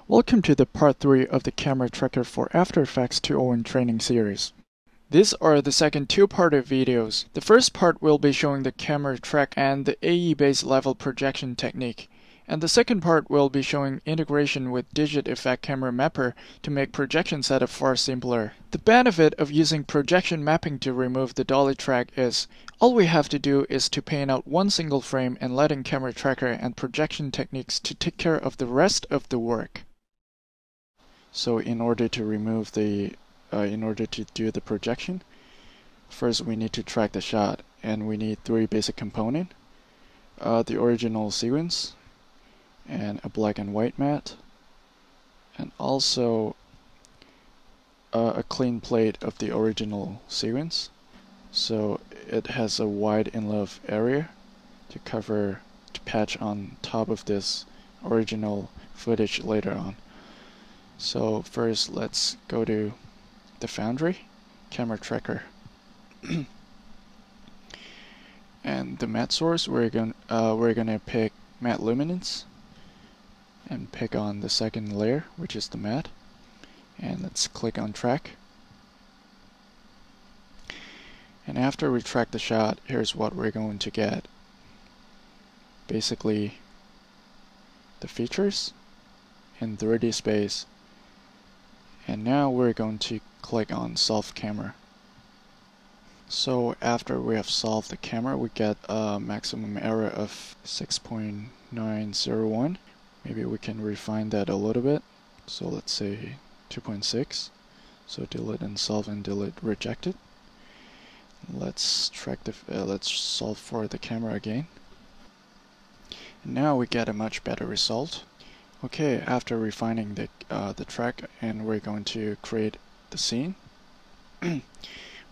Welcome to the part 3 of the Camera Tracker for After Effects 2.0 training series. These are the second two-parter videos. The first part will be showing the camera track and the AE-based level projection technique. And the second part will be showing integration with Digit Effect Camera Mapper to make projection setup far simpler. The benefit of using projection mapping to remove the dolly track is, all we have to do is to paint out one single frame and letting camera tracker and projection techniques to take care of the rest of the work. So in order to remove in order to do the projection, first we need to track the shot, and we need three basic components: the original sequence, and a black and white matte, and also a clean plate of the original sequence. So it has a wide in-love area to patch on top of this original footage later on. So first, let's go to the Foundry, Camera Tracker, and the matte source. We're gonna pick matte luminance, and pick on the second layer, which is the matte, and let's click on track. And after we track the shot, here's what we're going to get. Basically, the features in 3D space. And now we're going to click on Solve Camera. So after we have solved the camera, we get a maximum error of 6.901. Maybe we can refine that a little bit. So let's say 2.6. So delete and solve and delete rejected. Let's solve for the camera again. And now we get a much better result. Okay, after refining the track, and we're going to create the scene,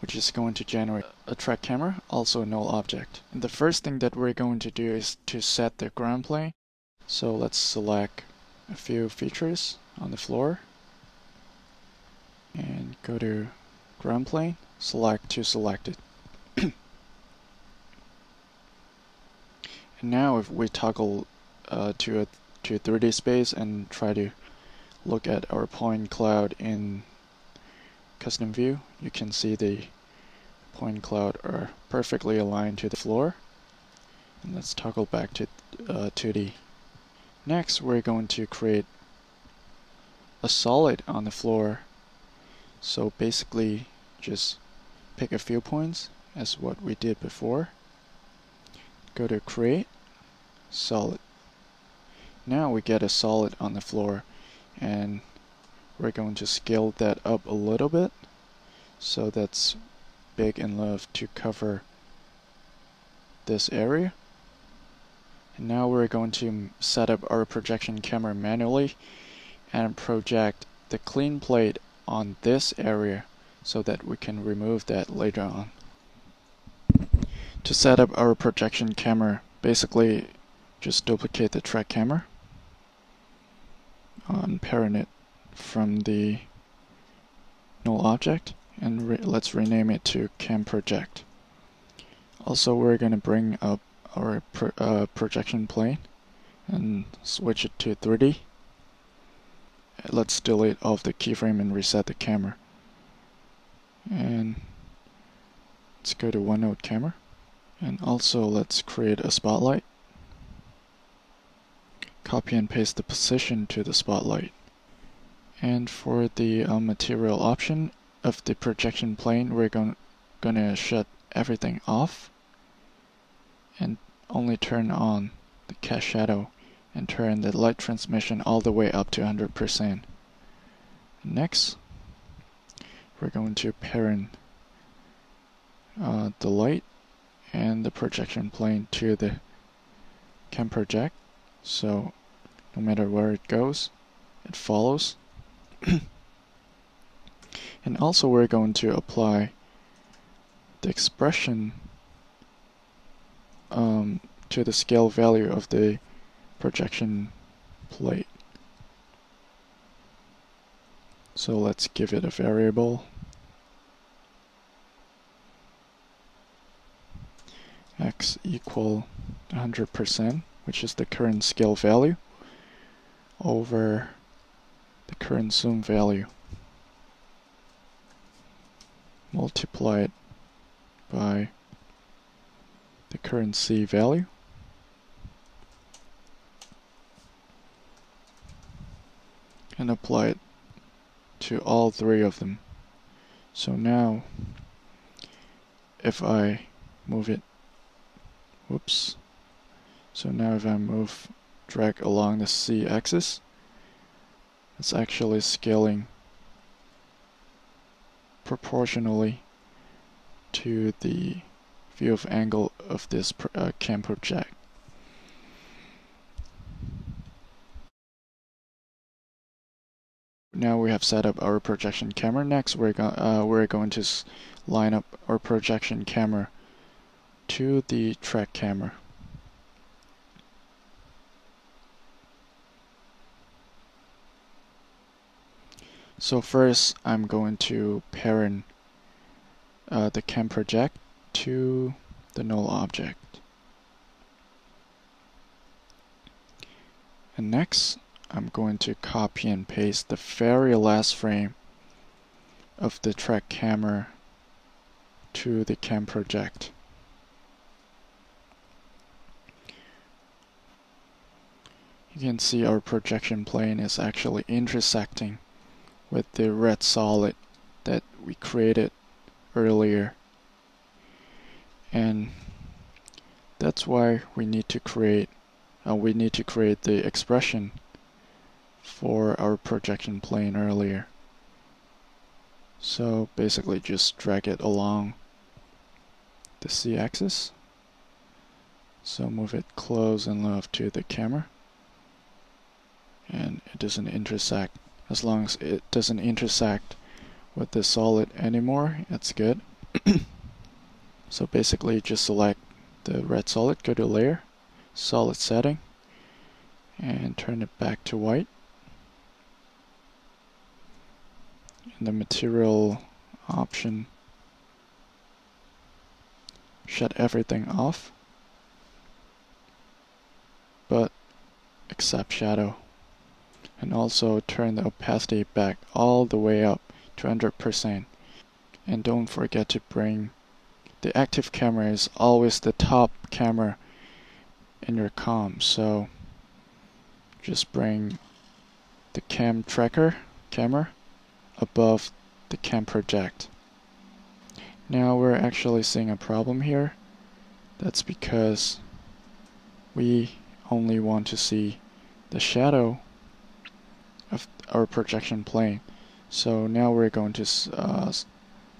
which is going to generate a track camera, also a null object. And the first thing that we're going to do is to set the ground plane. So let's select a few features on the floor, and go to ground plane, select to selected. And now if we toggle to 3D space and try to look at our point cloud in custom view, you can see the point cloud are perfectly aligned to the floor. And let's toggle back to 2D. Next, we're going to create a solid on the floor. So basically, just pick a few points as what we did before. Go to Create, Solid. Now we get a solid on the floor, and we're going to scale that up a little bit so that's big enough to cover this area. And now we're going to set up our projection camera manually and project the clean plate on this area so that we can remove that later on. To set up our projection camera, basically just duplicate the track camera, unparent it from the null object, and let's rename it to Cam Project. Also, we're going to bring up our projection plane and switch it to 3D. Let's delete all of the keyframe and reset the camera. And let's go to OneNote Camera. And also let's create a spotlight. Copy and paste the position to the spotlight. And for the material option of the projection plane, we're gonna shut everything off and only turn on the cast shadow and turn the light transmission all the way up to 100%. Next, we're going to parent the light and the projection plane to the Cam Project, so no matter where it goes, it follows. And also we're going to apply the expression to the scale value of the projection plate. So let's give it a variable x equal 100%, which is the current scale value, over current zoom value, multiply it by the current Z value, and apply it to all three of them. So now if I move it, whoops, so now if I drag along the Z axis, it's actually scaling proportionally to the view of angle of this cam project. Now we have set up our projection camera. Next we're going to line up our projection camera to the track camera. So first I'm going to parent the cam project to the null object. And next I'm going to copy and paste the very last frame of the track camera to the cam project. You can see our projection plane is actually intersecting with the red solid that we created earlier. And that's why we need to create the expression for our projection plane earlier. So basically just drag it along the Z-axis. So move it close enough to the camera, and it doesn't intersect. As long as it doesn't intersect with the solid anymore, it's good. So basically just select the red solid, go to layer, solid setting, and turn it back to white. In the material option, shut everything off, but except shadow. And also turn the opacity back all the way up to 100%. And don't forget to bring the active camera is always the top camera in your comm, so just bring the cam tracker camera above the cam project. Now we're actually seeing a problem here. That's because we only want to see the shadow of our projection plane. So now we're going to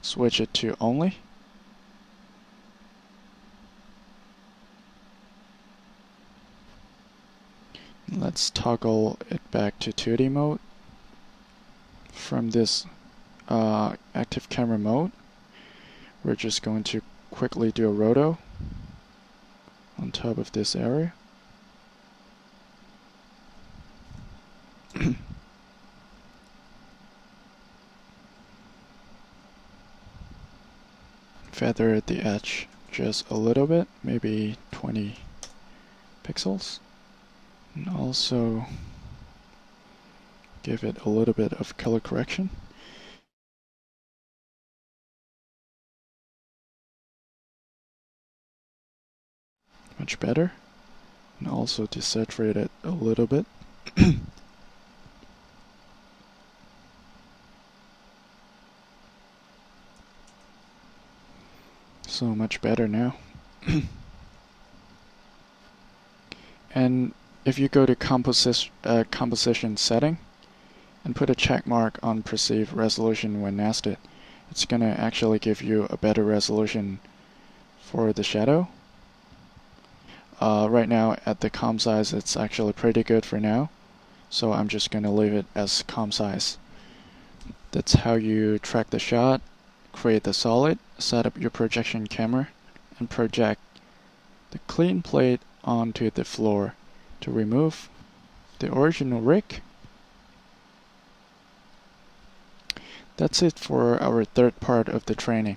switch it to only. Let's toggle it back to 2D mode. From this active camera mode, we're just going to quickly do a roto on top of this area. Feather the edge just a little bit, maybe 20 pixels. And also give it a little bit of color correction. Much better. And also desaturate it a little bit. So much better now. And if you go to composition setting and put a check mark on perceived resolution when nested, it's gonna actually give you a better resolution for the shadow. Right now at the comp size it's actually pretty good for now, so I'm just gonna leave it as comp size. That's how you track the shot, create the solid, set up your projection camera, and project the clean plate onto the floor to remove the original rig. That's it for our third part of the training.